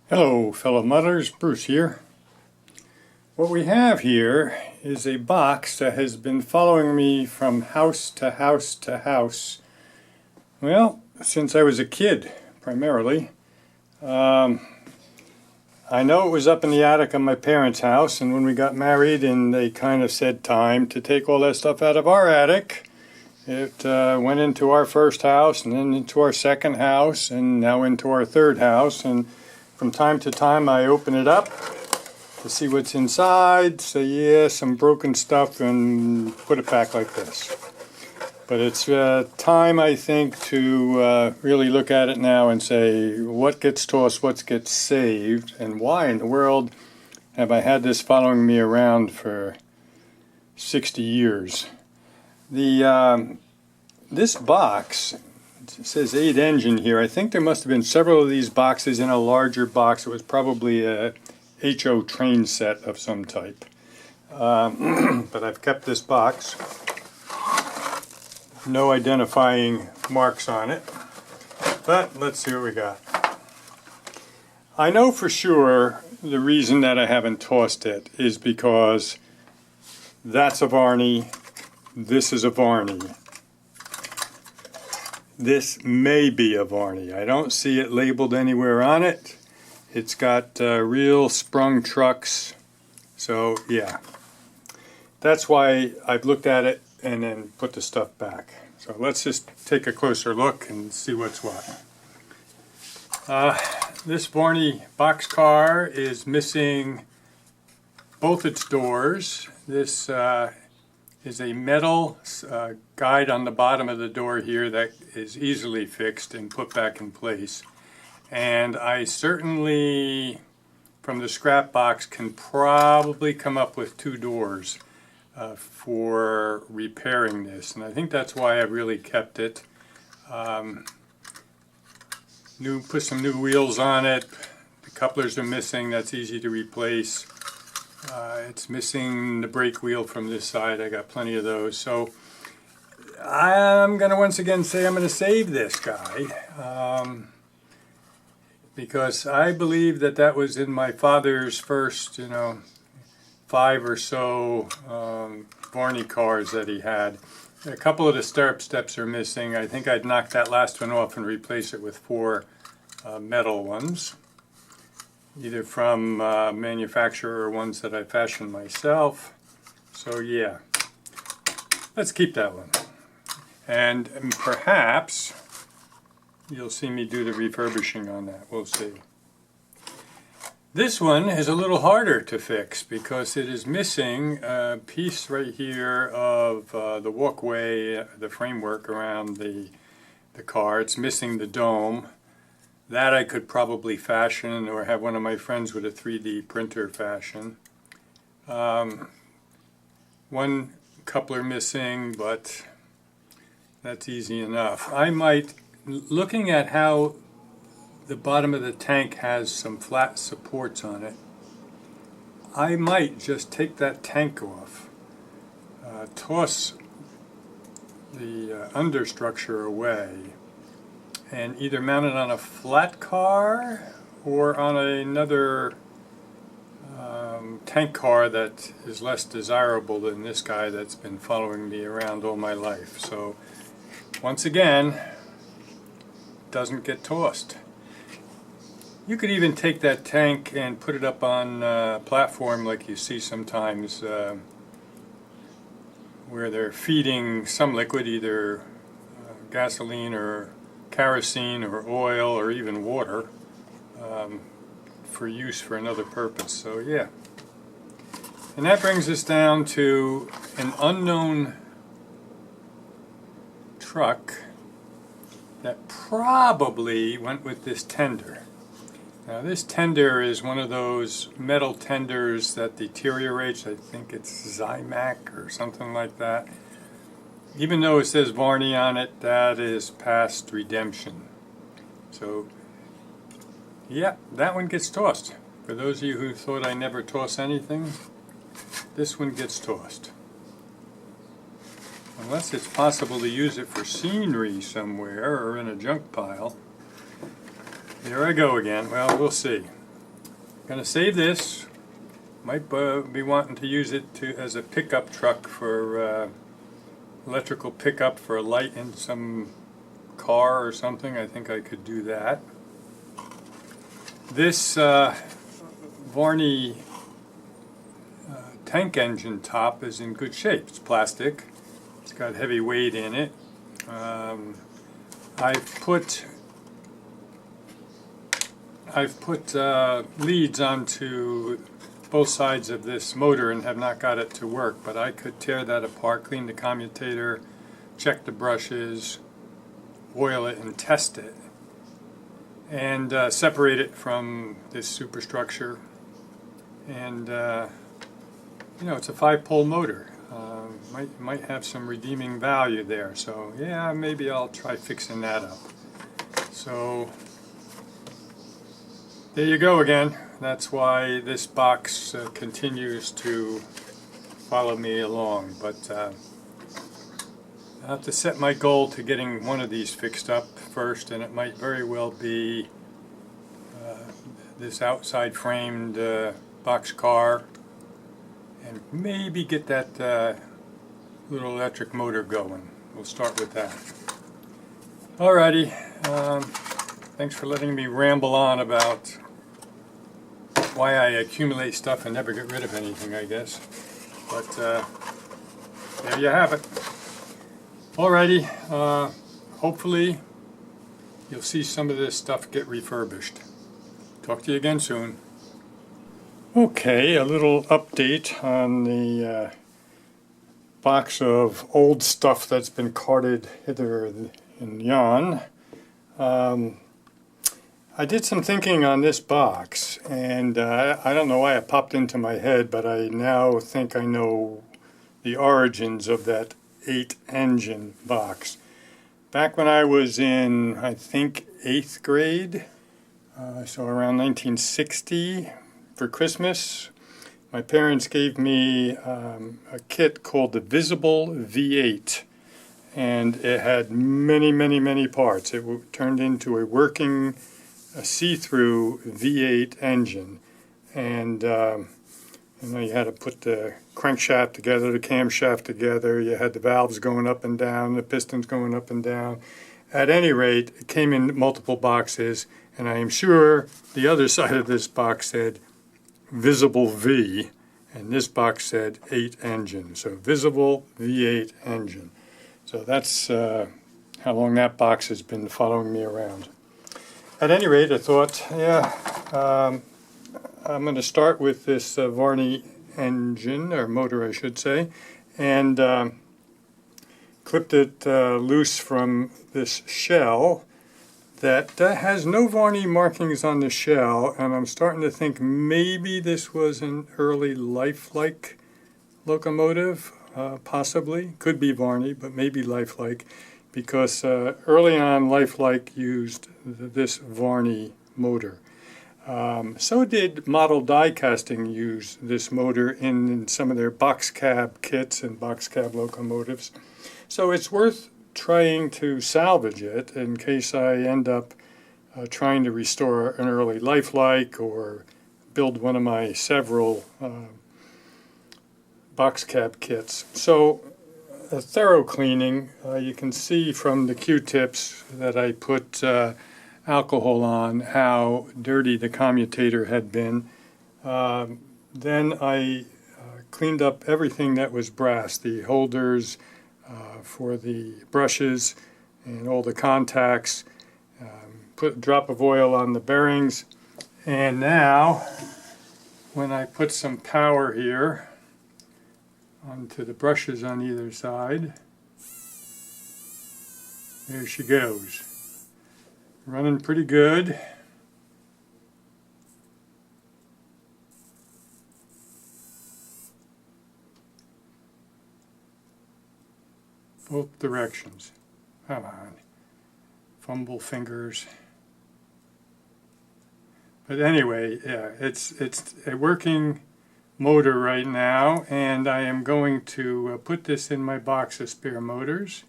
Hello fellow mudders, Bruce here. What we have here is a box that has been following me from house to house to house, well, since I was a kid, primarily. I know it was up in the attic of my parents' house, and when we got married and they kind of said time to take all that stuff out of our attic, it went into our first house and then into our second house and now into our third house. And from time to time I open it up to see what's inside, say yeah, some broken stuff, and put it back like this. But it's time, I think, to really look at it now and say what gets tossed, what gets saved, and why in the world have I had this following me around for 60 years. This box, it says 8 engine here. I think there must have been several of these boxes in a larger box. It was probably a HO train set of some type. But I've kept this box. No identifying marks on it. But let's see what we got. I know for sure the reason that I haven't tossed it is because that's a Varney, this is a Varney. This may be a Varney. I don't see it labeled anywhere on it. It's got real sprung trucks. So yeah, that's why I've looked at it and then put the stuff back. So let's just take a closer look and see what's what. This Varney boxcar is missing both its doors. This is a metal guide on the bottom of the door here that is easily fixed and put back in place. And I certainly, from the scrap box, can probably come up with 2 doors for repairing this. And I think that's why I really kept it. Put some new wheels on it. The couplers are missing, that's easy to replace. It's missing the brake wheel from this side. I got plenty of those. So I'm going to once again say I'm going to save this guy because I believe that that was in my father's first, 5 or so Varney cars that he had. A couple of the stirrup steps are missing. I think I'd knock that last one off and replace it with 4 metal ones, either from manufacturer or ones that I fashioned myself. So yeah, let's keep that one. And perhaps you'll see me do the refurbishing on that. We'll see. This one is a little harder to fix because it is missing a piece right here of the walkway, the framework around the car. It's missing the dome. That I could probably fashion or have one of my friends with a 3D printer fashion. One coupler missing, but that's easy enough. I might, looking at how the bottom of the tank has some flat supports on it, I might just take that tank off, toss the understructure away, and either mount it on a flat car or on another tank car that is less desirable than this guy that's been following me around all my life. So once again, doesn't get tossed. You could even take that tank and put it up on a platform like you see sometimes where they're feeding some liquid, either gasoline or kerosene or oil or even water, for use for another purpose. So yeah. And that brings us down to an unknown truck that probably went with this tender. Now this tender is one of those metal tenders that deteriorates. I think it's Zymac or something like that. Even though it says Varney on it, that is past redemption. So, yeah, that one gets tossed. For those of you who thought I never toss anything, this one gets tossed. Unless it's possible to use it for scenery somewhere or in a junk pile. Here I go again. Well, we'll see. Gonna save this. Might be wanting to use it as a pickup truck for electrical pickup for a light in some car or something. I think I could do that. This Varney tank engine top is in good shape. It's plastic. It's got heavy weight in it. I've put leads onto both sides of this motor and have not got it to work, but I could tear that apart, clean the commutator, check the brushes, oil it and test it, and separate it from this superstructure. And you know, it's a 5-pole motor. Might have some redeeming value there. So yeah, maybe I'll try fixing that up. So there you go again. That's why this box continues to follow me along. But I have to set my goal to getting one of these fixed up first, and it might very well be this outside framed box car, and maybe get that little electric motor going. We'll start with that. Alrighty, thanks for letting me ramble on about why I accumulate stuff and never get rid of anything, I guess. But there you have it. Alrighty, hopefully you'll see some of this stuff get refurbished. Talk to you again soon. Okay, a little update on the box of old stuff that's been carted hither and yon. I did some thinking on this box, and I don't know why it popped into my head, but I now think I know the origins of that 8-engine box. Back when I was in, I think, 8th grade, so around 1960, for Christmas, my parents gave me a kit called the Visible V8, and it had many, many, many parts. It turned into a working, see-through V8 engine, and you know, you had to put the crankshaft together, the camshaft together, you had the valves going up and down, the pistons going up and down. At any rate, it came in multiple boxes, and I am sure the other side of this box said Visible V, and this box said 8 engine. So Visible V8 engine. So that's how long that box has been following me around. At any rate, I thought, yeah, I'm going to start with this Varney engine, or motor I should say, and clipped it loose from this shell that has no Varney markings on the shell, and I'm starting to think maybe this was an early Lifelike locomotive, possibly. Could be Varney, but maybe Lifelike, because early on Lifelike used this Varney motor. So did Model Die Casting use this motor in some of their box cab kits and box cab locomotives. So it's worth trying to salvage it in case I end up trying to restore an early Lifelike or build one of my several box cab kits. So a thorough cleaning, you can see from the Q-tips that I put alcohol on how dirty the commutator had been. Then I cleaned up everything that was brass, the holders for the brushes and all the contacts, put a drop of oil on the bearings, and now when I put some power here onto the brushes on either side, there she goes. Running pretty good. Both directions. Come on. Fumble fingers. But anyway, yeah, it's a working motor right now, and I am going to put this in my box of spare motors.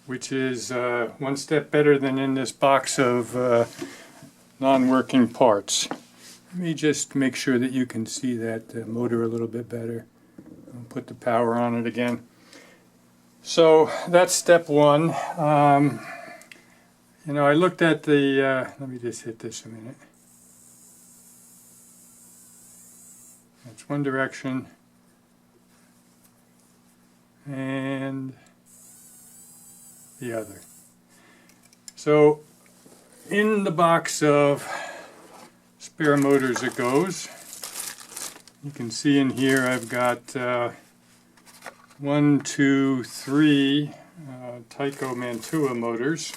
which is one step better than in this box of non-working parts. Let me just make sure that you can see that motor a little bit better. I'll put the power on it again. So that's step one. You know, I looked at the, let me just hit this a minute. That's one direction. And the other. So in the box of spare motors it goes. You can see in here I've got 1, 2, 3 Tyco Mantua motors,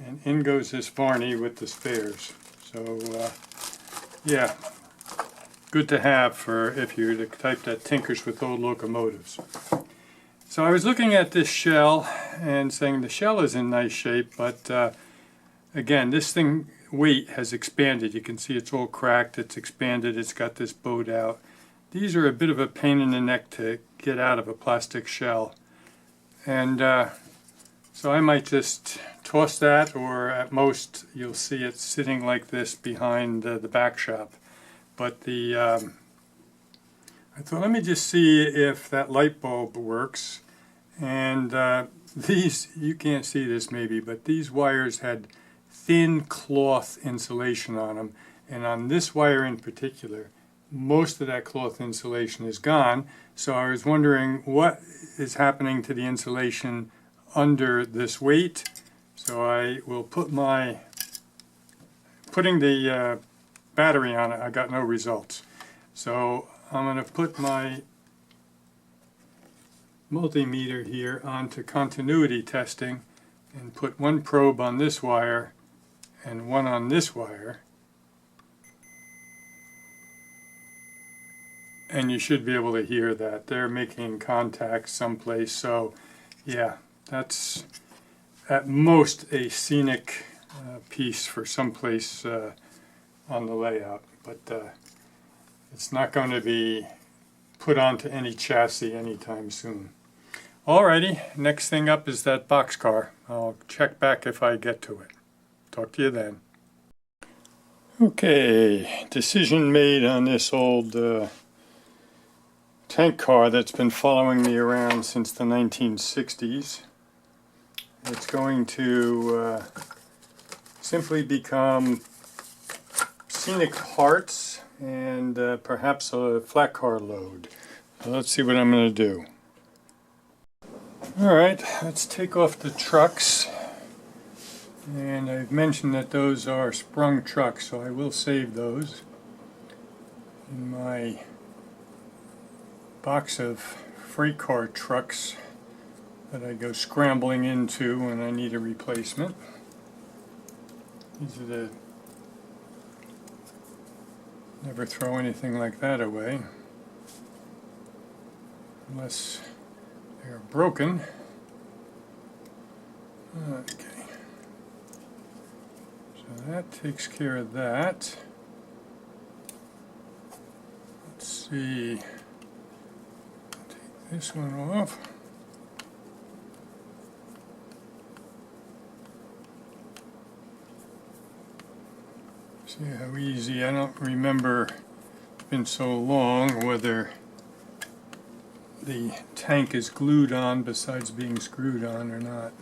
and in goes this Varney with the spares. So yeah, good to have for if you're the type that tinkers with old locomotives. So I was looking at this shell and saying the shell is in nice shape, but again, this thing weight has expanded. You can see it's all cracked, it's expanded, it's got this bowed out. These are a bit of a pain in the neck to get out of a plastic shell. And so I might just toss that, or at most you'll see it sitting like this behind the back shop. But I thought, let me just see if that light bulb works. And these, you can't see this maybe, but these wires had thin cloth insulation on them. And on this wire in particular, most of that cloth insulation is gone. So I was wondering what is happening to the insulation under this weight. So I will put putting the battery on it, I got no results. So I'm going to put my multimeter here onto continuity testing and put one probe on this wire and one on this wire. And you should be able to hear that. They're making contact someplace. So yeah, that's at most a scenic piece for someplace on the layout. But it's not going to be put onto any chassis anytime soon. Alrighty, next thing up is that boxcar. I'll check back if I get to it. Talk to you then. Okay, decision made on this old tank car that's been following me around since the 1960s. It's going to simply become scenic parts and perhaps a flat car load. So let's see what I'm going to do. Alright, let's take off the trucks. And I've mentioned that those are sprung trucks, so I will save those in my box of freight car trucks that I go scrambling into when I need a replacement. These are the... Never throw anything like that away unless they're broken. Okay, so that takes care of that. Let's see, take this one off. See how easy, I don't remember, it's been so long, whether the tank is glued on besides being screwed on or not.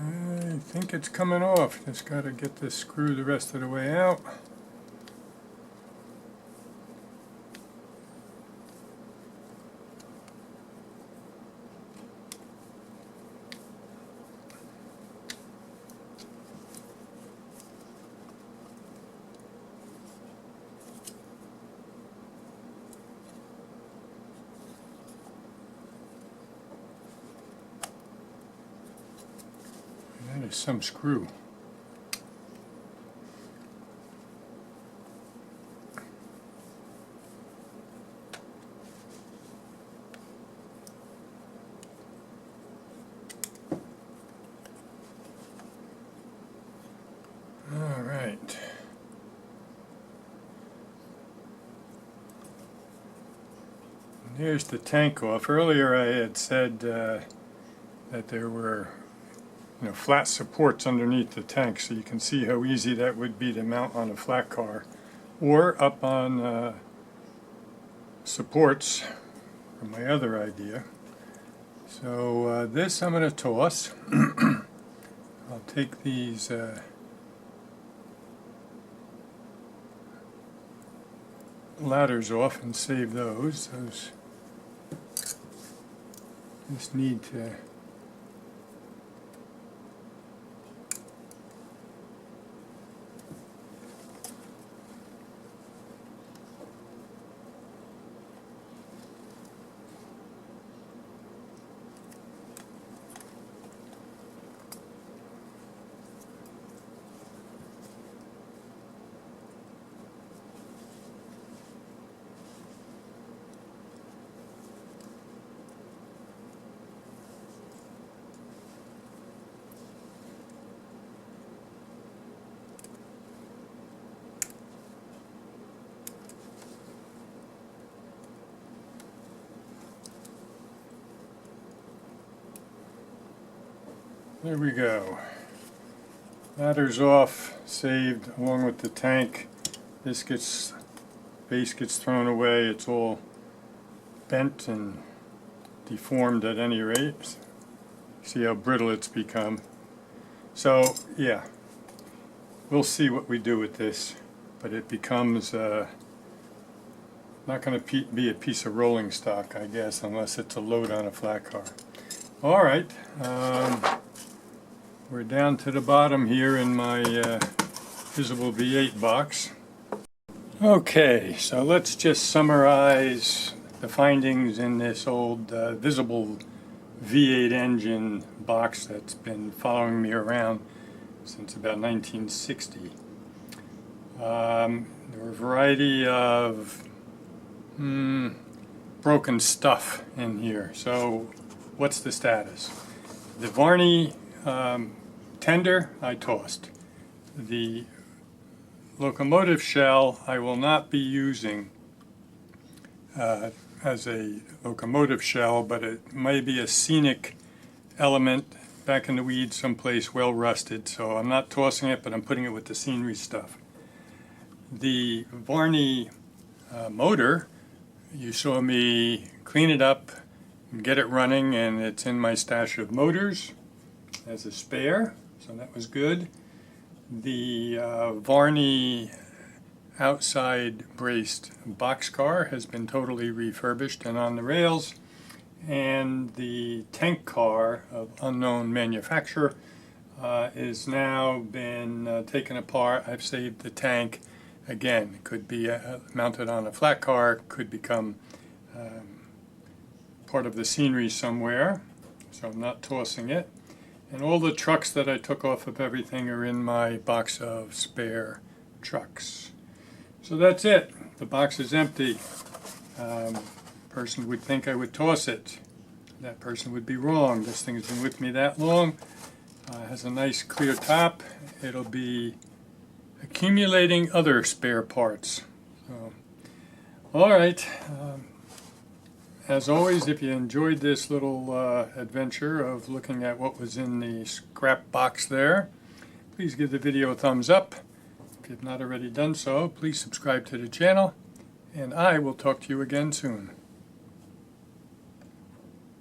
I think it's coming off. Just got to get this screw the rest of the way out. That is some screw. right. Here's the tank off. Earlier I had said that there were flat supports underneath the tank, so you can see how easy that would be to mount on a flat car or up on supports from my other idea. So this I'm going to toss. I'll take these ladders off and save those. Those just need to there we go. Ladders off, saved along with the tank. This base gets thrown away. It's all bent and deformed at any rate. See how brittle it's become. So yeah, we'll see what we do with this, but it becomes not going to be a piece of rolling stock, I guess, unless it's a load on a flat car. All right. We're down to the bottom here in my Visible V8 box. Okay, so let's just summarize the findings in this old Visible V8 engine box that's been following me around since about 1960. There were a variety of broken stuff in here. So what's the status? The Varney tender I tossed. The locomotive shell I will not be using as a locomotive shell, but it may be a scenic element back in the weeds someplace, well rusted, so I'm not tossing it, but I'm putting it with the scenery stuff. The Varney motor, you saw me clean it up and get it running, and it's in my stash of motors as a spare, so that was good. The Varney outside braced boxcar has been totally refurbished and on the rails, and the tank car of unknown manufacturer is now been taken apart. I've saved the tank. Again, it could be mounted on a flat car, could become part of the scenery somewhere, so I'm not tossing it. And all the trucks that I took off of everything are in my box of spare trucks. So that's it. The box is empty. Person would think I would toss it. That person would be wrong. This thing's been with me that long. Has a nice clear top. It'll be accumulating other spare parts. So, all right. As always, if you enjoyed this little adventure of looking at what was in the scrap box there, please give the video a thumbs up. If you've not already done so, please subscribe to the channel, and I will talk to you again soon.